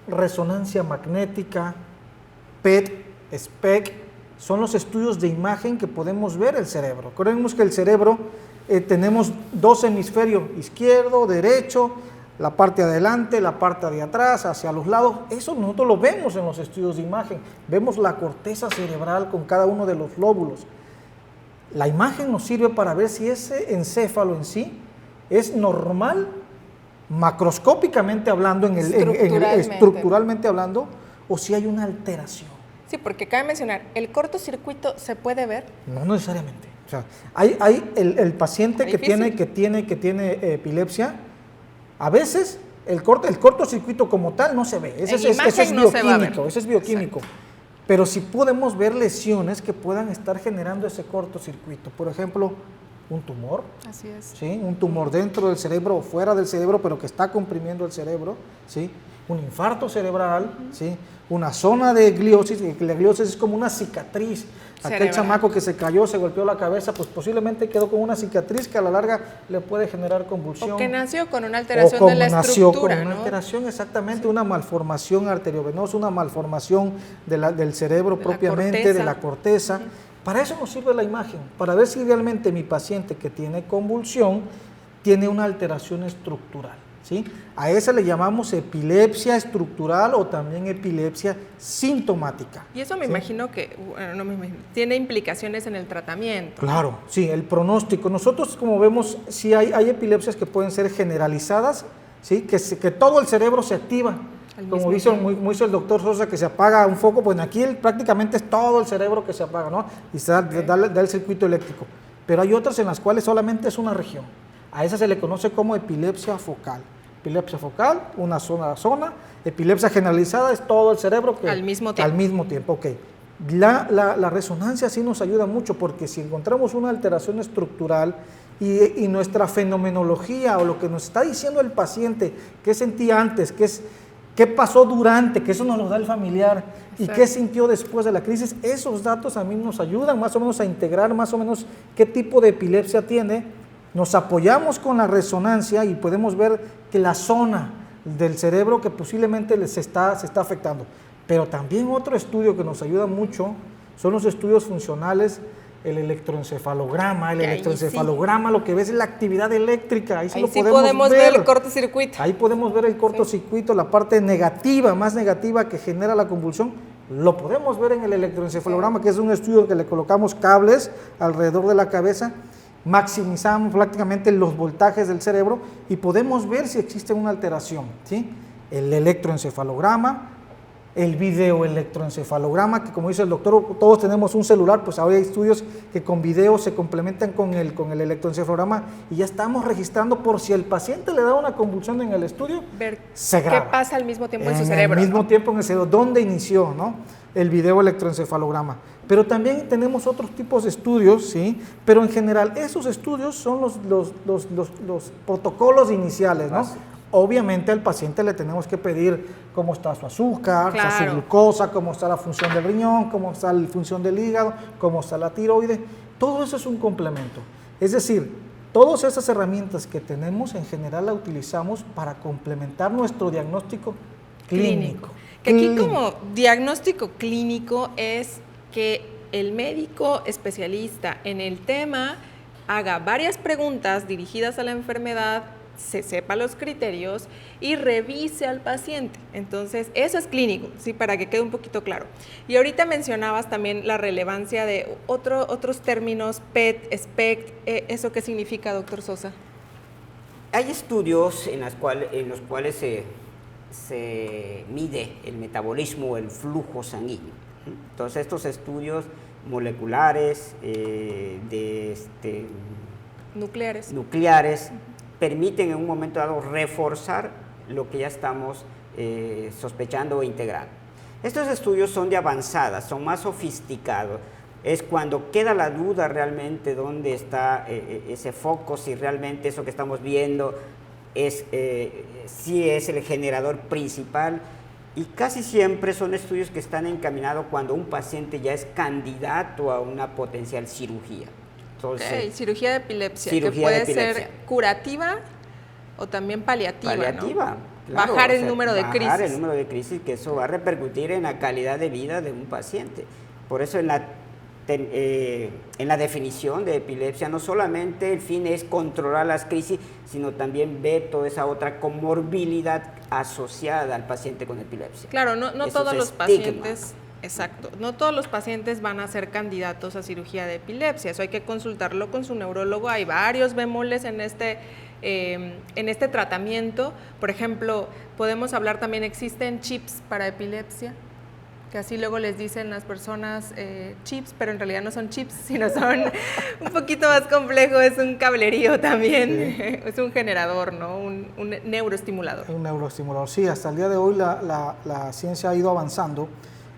resonancia magnética, PET, SPEC, son los estudios de imagen que podemos ver el cerebro. Recordemos que el cerebro tenemos 2 hemisferios, izquierdo, derecho, la parte de adelante, la parte de atrás, hacia los lados. Eso nosotros lo vemos en los estudios de imagen. Vemos la corteza cerebral con cada uno de los lóbulos. La imagen nos sirve para ver si ese encéfalo en sí es normal, macroscópicamente hablando, estructuralmente hablando, o si hay una alteración. Sí, porque cabe mencionar, ¿el cortocircuito se puede ver? No necesariamente. O sea, hay el paciente que tiene epilepsia, a veces el cortocircuito como tal no se ve. Ese es bioquímico, ese es bioquímico. Exacto. Pero sí podemos ver lesiones que puedan estar generando ese cortocircuito. Por ejemplo, un tumor. Así es. ¿Sí? Un tumor dentro del cerebro o fuera del cerebro, pero que está comprimiendo el cerebro. ¿Sí? Un infarto cerebral. ¿Sí? Una zona de gliosis. La gliosis es como una cicatriz. Aquel chamaco que se cayó, se golpeó la cabeza, pues posiblemente quedó con una cicatriz que a la larga le puede generar convulsión. O que nació con una alteración de la estructura, con una alteración, exactamente, una malformación arteriovenosa, una malformación del cerebro propiamente, de la corteza. Para eso nos sirve la imagen, para ver si realmente mi paciente que tiene convulsión tiene una alteración estructural. ¿Sí? A esa le llamamos epilepsia estructural o también epilepsia sintomática. Y eso me imagino que, bueno, no me imagino, tiene implicaciones en el tratamiento. Claro, sí, el pronóstico. Nosotros, como vemos, sí hay epilepsias que pueden ser generalizadas, ¿sí? Que todo el cerebro se activa. Como dice el doctor Sosa, que se apaga un foco, pues aquí prácticamente es todo el cerebro que se apaga, ¿no? Y se da el circuito eléctrico. Pero hay otras en las cuales solamente es una región. A esa se le conoce como epilepsia focal. Epilepsia focal, una zona, epilepsia generalizada es todo el cerebro que al mismo tiempo. Okay. La resonancia sí nos ayuda mucho porque si encontramos una alteración estructural y nuestra fenomenología o lo que nos está diciendo el paciente, qué sentía antes, qué pasó durante, que eso nos lo da el familiar y qué sintió después de la crisis, esos datos a mí nos ayudan más o menos a integrar más o menos qué tipo de epilepsia tiene. Nos apoyamos con la resonancia y podemos ver que la zona del cerebro que posiblemente se está afectando. Pero también otro estudio que nos ayuda mucho son los estudios funcionales, el electroencefalograma. El electroencefalograma lo que ves es la actividad eléctrica. Ahí sí podemos ver el cortocircuito. Ahí podemos ver el cortocircuito, la parte negativa, más negativa que genera la convulsión. Lo podemos ver en el electroencefalograma, que es un estudio que le colocamos cables alrededor de la cabeza. Maximizamos prácticamente los voltajes del cerebro y podemos ver si existe una alteración. ¿Sí? El electroencefalograma, el videoelectroencefalograma, que como dice el doctor, todos tenemos un celular, pues ahora hay estudios que con video se complementan con el electroencefalograma y ya estamos registrando por si el paciente le da una convulsión en el estudio, ver se graba. qué pasa al mismo tiempo en su cerebro. Al mismo tiempo en el cerebro, ¿dónde inició, no? El videoelectroencefalograma. Pero también tenemos otros tipos de estudios, ¿sí? Pero en general esos estudios son los protocolos iniciales, ¿no? Obviamente al paciente le tenemos que pedir cómo está su azúcar, claro, su glucosa, cómo está la función del riñón, cómo está la función del hígado, cómo está la tiroides. Todo eso es un complemento. Es decir, todas esas herramientas que tenemos en general la utilizamos para complementar nuestro diagnóstico clínico. Que aquí como diagnóstico clínico es que el médico especialista en el tema haga varias preguntas dirigidas a la enfermedad, se sepa los criterios y revise al paciente. Entonces, eso es clínico, sí, para que quede un poquito claro. Y ahorita mencionabas también la relevancia de otros términos, PET, SPECT, ¿eso qué significa, doctor Sosa? Hay estudios en los cuales se mide el metabolismo, el flujo sanguíneo. Entonces, estos estudios moleculares, nucleares, permiten en un momento dado reforzar lo que ya estamos sospechando o integrando. Estos estudios son de avanzada, son más sofisticados. Es cuando queda la duda realmente dónde está ese foco, si realmente eso que estamos viendo si es el generador principal. Y casi siempre son estudios que están encaminados cuando un paciente ya es candidato a una potencial cirugía. Entonces, cirugía de epilepsia, cirugía que puede de epilepsia. ser curativa o también paliativa, Paliativa, ¿no? claro, bajar el número de crisis. Bajar el número de crisis, que eso va a repercutir en la calidad de vida de un paciente. Por eso en la definición de epilepsia no solamente el fin es controlar las crisis, sino también ver toda esa otra comorbilidad asociada al paciente con epilepsia. Claro, no todos los pacientes... Exacto. No todos los pacientes van a ser candidatos a cirugía de epilepsia. Eso hay que consultarlo con su neurólogo. Hay varios bemoles en este tratamiento. Por ejemplo, podemos hablar también, existen chips para epilepsia, que así luego les dicen las personas chips, pero en realidad no son chips, sino son un poquito más complejo, es un cablerío también, sí. Es un generador, ¿no? Un neuroestimulador. Un neuroestimulador, sí. Hasta el día de hoy la ciencia ha ido avanzando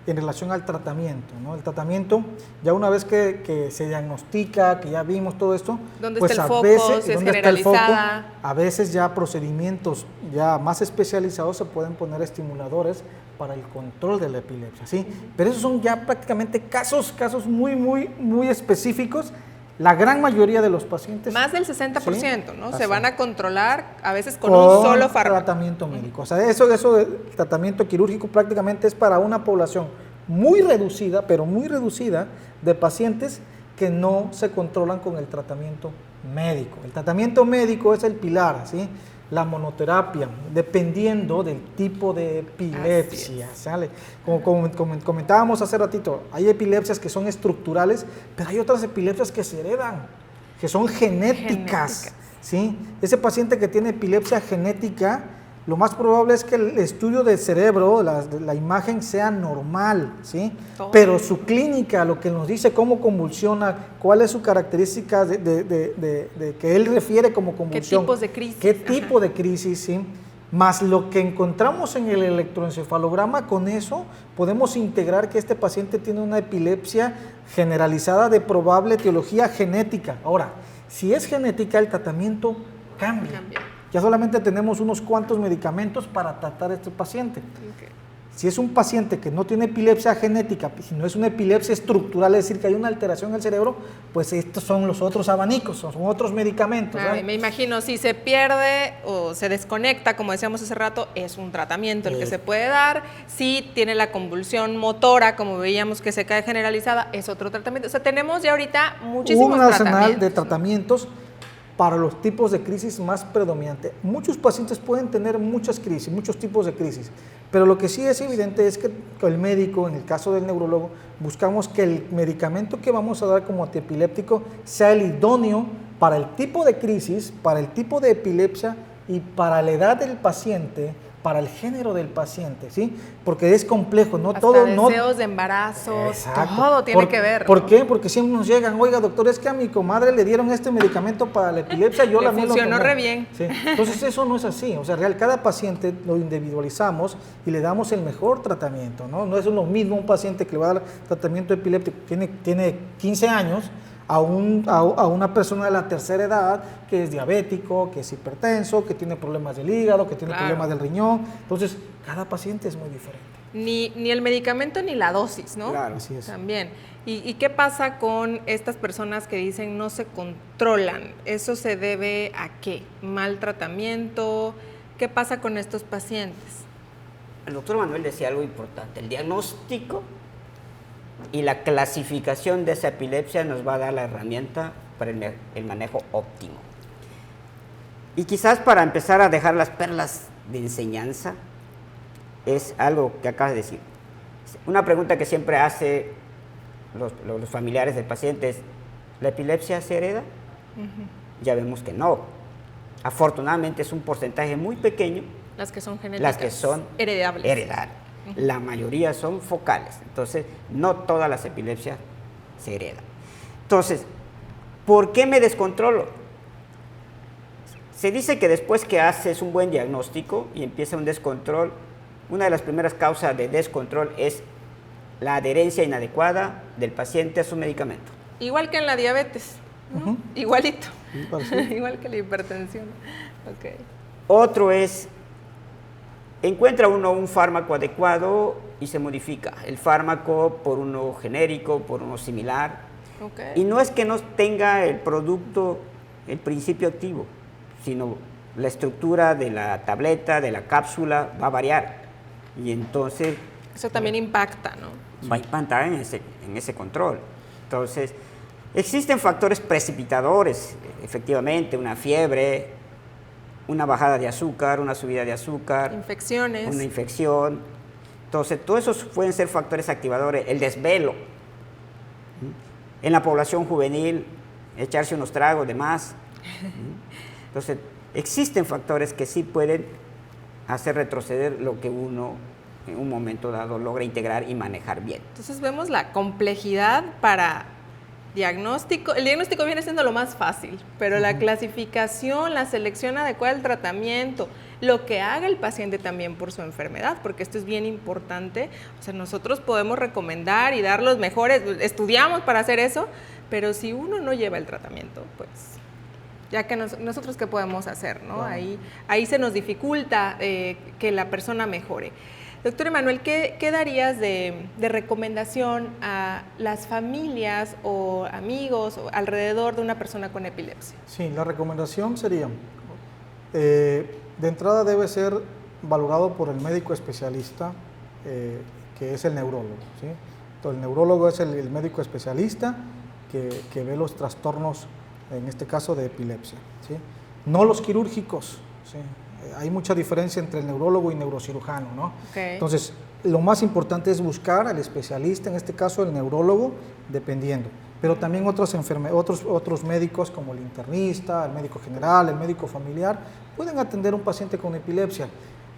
en relación al tratamiento, ¿no? El tratamiento, ya una vez que se diagnostica, que ya vimos todo esto, ¿dónde pues está el foco? veces, Si es ¿dónde está el foco? generalizada. A veces ya procedimientos ya más especializados se pueden poner estimuladores para el control de la epilepsia, ¿sí? Pero esos son ya prácticamente casos muy específicos. La gran mayoría de los pacientes... Más del 60%, ¿sí? ¿No? Se van a controlar a veces con un solo fármaco. Tratamiento médico. O sea, eso del tratamiento quirúrgico prácticamente es para una población muy reducida, pero muy reducida, de pacientes que no se controlan con el tratamiento médico. El tratamiento médico es el pilar, ¿sí? La monoterapia, dependiendo del tipo de epilepsia, ¿sale? Como comentábamos hace ratito, hay epilepsias que son estructurales, pero hay otras epilepsias que se heredan, que son genéticas, ¿sí? Ese paciente que tiene epilepsia genética, lo más probable es que el estudio del cerebro, la imagen sea normal, ¿sí? Pero su clínica, lo que nos dice cómo convulsiona, cuál es su característica de que él refiere como convulsión. ¿Qué tipos de crisis? ¿Qué tipo de crisis, sí? Más lo que encontramos en el electroencefalograma, con eso podemos integrar que este paciente tiene una epilepsia generalizada de probable etiología genética. Ahora, si es genética, el tratamiento cambia. Ya solamente tenemos unos cuantos medicamentos para tratar a este paciente. Okay. Si es un paciente que no tiene epilepsia genética, si no es una epilepsia estructural, es decir, que hay una alteración en el cerebro, pues estos son los otros abanicos, son otros medicamentos. Claro, me imagino, si se pierde o se desconecta, como decíamos hace rato, es un tratamiento el que se puede dar. Si tiene la convulsión motora, como veíamos que se cae generalizada, es otro tratamiento. O sea, tenemos ya ahorita muchísimos tratamientos. Un arsenal de tratamientos para los tipos de crisis más predominantes. Muchos pacientes pueden tener muchas crisis, muchos tipos de crisis, pero lo que sí es evidente es que el médico, en el caso del neurólogo, buscamos que el medicamento que vamos a dar como antiepiléptico sea el idóneo para el tipo de crisis, para el tipo de epilepsia y para la edad del paciente, para el género del paciente, ¿sí? Porque es complejo, no Hasta todo... deseos de embarazo, Exacto. todo tiene que ver. ¿Por ¿no? qué? Porque siempre nos llegan, oiga, doctor, es que a mi comadre le dieron este medicamento para la epilepsia, yo Le la misma lo funcionó tomé. re bien. Sí. Entonces eso no es así, o sea, cada paciente lo individualizamos y le damos el mejor tratamiento, ¿no? No es lo mismo un paciente que le va a dar tratamiento epiléptico, tiene 15 años, a una persona de la tercera edad que es diabético, que es hipertenso, que tiene problemas del hígado, que tiene problemas del riñón. Entonces, cada paciente es muy diferente. Ni el medicamento ni la dosis, ¿no? Claro. Así es. También. ¿Y qué pasa con estas personas que dicen no se controlan? ¿Eso se debe a qué? ¿Mal tratamiento? ¿Qué pasa con estos pacientes? El doctor Manuel decía algo importante, el diagnóstico y la clasificación de esa epilepsia nos va a dar la herramienta para el manejo óptimo. Y quizás para empezar a dejar las perlas de enseñanza, es algo que acabas de decir. Una pregunta que siempre hace los familiares del paciente es, ¿la epilepsia se hereda? Ya vemos que no. Afortunadamente es un porcentaje muy pequeño. Las que son genéticas. Las que son heredables. La mayoría son focales, entonces no todas las epilepsias se heredan. Entonces, ¿por qué me descontrolo? Se dice que después que haces un buen diagnóstico y empieza un descontrol, una de las primeras causas de descontrol es la adherencia inadecuada del paciente a su medicamento. Igual que en la diabetes, ¿no? Igualito. Parecido. Igual que la hipertensión. Okay. Otro es, encuentra uno un fármaco adecuado y se modifica el fármaco por uno genérico, por uno similar. Okay. Y no es que no tenga el producto, el principio activo, sino la estructura de la tableta, de la cápsula, va a variar. Y entonces... Eso también impacta, ¿no? Va a impactar en ese control. Entonces, existen factores precipitadores, efectivamente, una fiebre, una bajada de azúcar, una subida de azúcar, infecciones, una infección. Entonces, todos esos pueden ser factores activadores. El desvelo. En la población juvenil, echarse unos tragos de más. Entonces, existen factores que sí pueden hacer retroceder lo que uno en un momento dado logra integrar y manejar bien. Entonces vemos la complejidad para diagnóstico. El diagnóstico viene siendo lo más fácil, pero la clasificación, la selección adecuada del tratamiento, lo que haga el paciente también por su enfermedad, porque esto es bien importante. O sea, nosotros podemos recomendar y dar los mejores, estudiamos para hacer eso, pero si uno no lleva el tratamiento, pues ya que nosotros qué podemos hacer, ¿no? Claro. Ahí se nos dificulta que la persona mejore. Doctor Emanuel, ¿qué darías de recomendación a las familias o amigos o alrededor de una persona con epilepsia? Sí, la recomendación sería, de entrada debe ser valorado por el médico especialista, que es el neurólogo, ¿sí? Entonces, el neurólogo es el médico especialista que ve los trastornos, en este caso de epilepsia, ¿sí? No los quirúrgicos, ¿sí? Hay mucha diferencia entre el neurólogo y neurocirujano, ¿no? Okay. Entonces, lo más importante es buscar al especialista, en este caso el neurólogo, dependiendo. Pero también otros médicos como el internista, el médico general, el médico familiar, pueden atender a un paciente con epilepsia.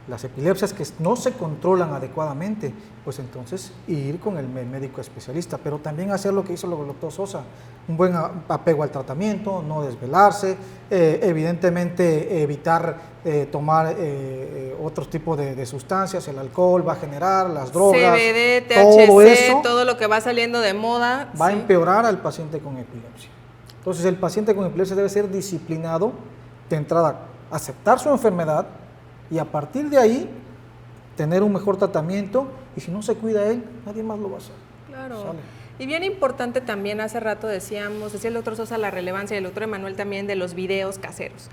Las epilepsias que no se controlan adecuadamente, pues entonces ir con el médico especialista, pero también hacer lo que hizo el doctor Sosa, un buen apego al tratamiento, no desvelarse, evidentemente evitar tomar otros tipos de sustancias, el alcohol va a generar, las drogas, CBD, THC, todo eso todo lo que va saliendo de moda. Va a empeorar al paciente con epilepsia. Entonces el paciente con epilepsia debe ser disciplinado, de entrada, aceptar su enfermedad, y a partir de ahí tener un mejor tratamiento, y si no se cuida él, nadie más lo va a hacer. Claro. ¿Sale? Y bien importante también, hace rato decía el doctor Sosa la relevancia, y el doctor Emanuel también, de los videos caseros.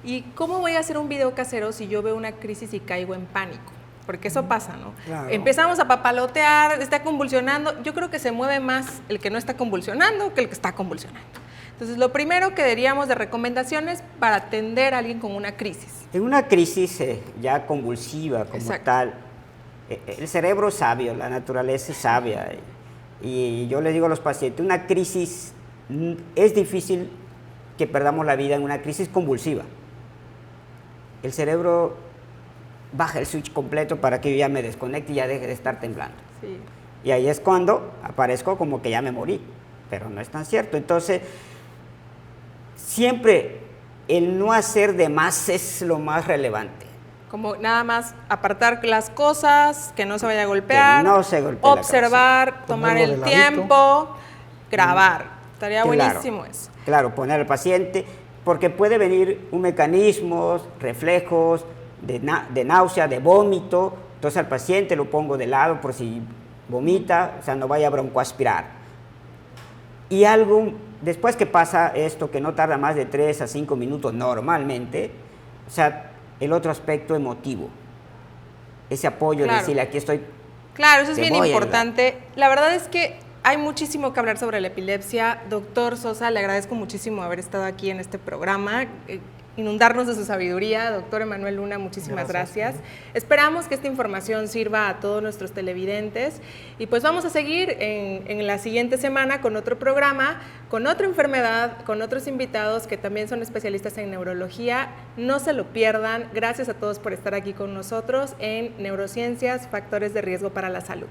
¿Y cómo voy a hacer un video casero si yo veo una crisis y caigo en pánico? Porque eso pasa, ¿no? Claro. Empezamos a papalotear, está convulsionando. Yo creo que se mueve más el que no está convulsionando que el que está convulsionando. Entonces, lo primero que daríamos de recomendaciones para atender a alguien con una crisis. En una crisis ya convulsiva como Exacto. tal, el cerebro es sabio, la naturaleza es sabia. Y yo le digo a los pacientes, una crisis, es difícil que perdamos la vida en una crisis convulsiva. El cerebro baja el switch completo para que yo ya me desconecte y ya deje de estar temblando. Sí. Y ahí es cuando aparezco como que ya me morí, pero no es tan cierto. Entonces, siempre el no hacer de más es lo más relevante. Como nada más apartar las cosas, que no se vaya a golpear, Que no se golpee la observar, tomar Ponerlo el de ladito. tiempo, grabar. Estaría Claro, buenísimo eso. Claro, poner al paciente, porque puede venir un mecanismo, reflejos de náusea, de vómito, entonces al paciente lo pongo de lado por si vomita, o sea, no vaya a broncoaspirar. Y algo, después que pasa esto, que no tarda más de 3 a 5 minutos normalmente, o sea, el otro aspecto emotivo, ese apoyo Claro. de decirle, aquí estoy. Claro, eso es Te bien voy a importante. La verdad es que hay muchísimo que hablar sobre la epilepsia. Doctor Sosa, le agradezco muchísimo haber estado aquí en este programa, inundarnos de su sabiduría. Doctor Emanuel Luna, muchísimas gracias. Esperamos que esta información sirva a todos nuestros televidentes y pues vamos a seguir en la siguiente semana con otro programa, con otra enfermedad, con otros invitados que también son especialistas en neurología. No se lo pierdan. Gracias a todos por estar aquí con nosotros en Neurociencias, Factores de Riesgo para la Salud.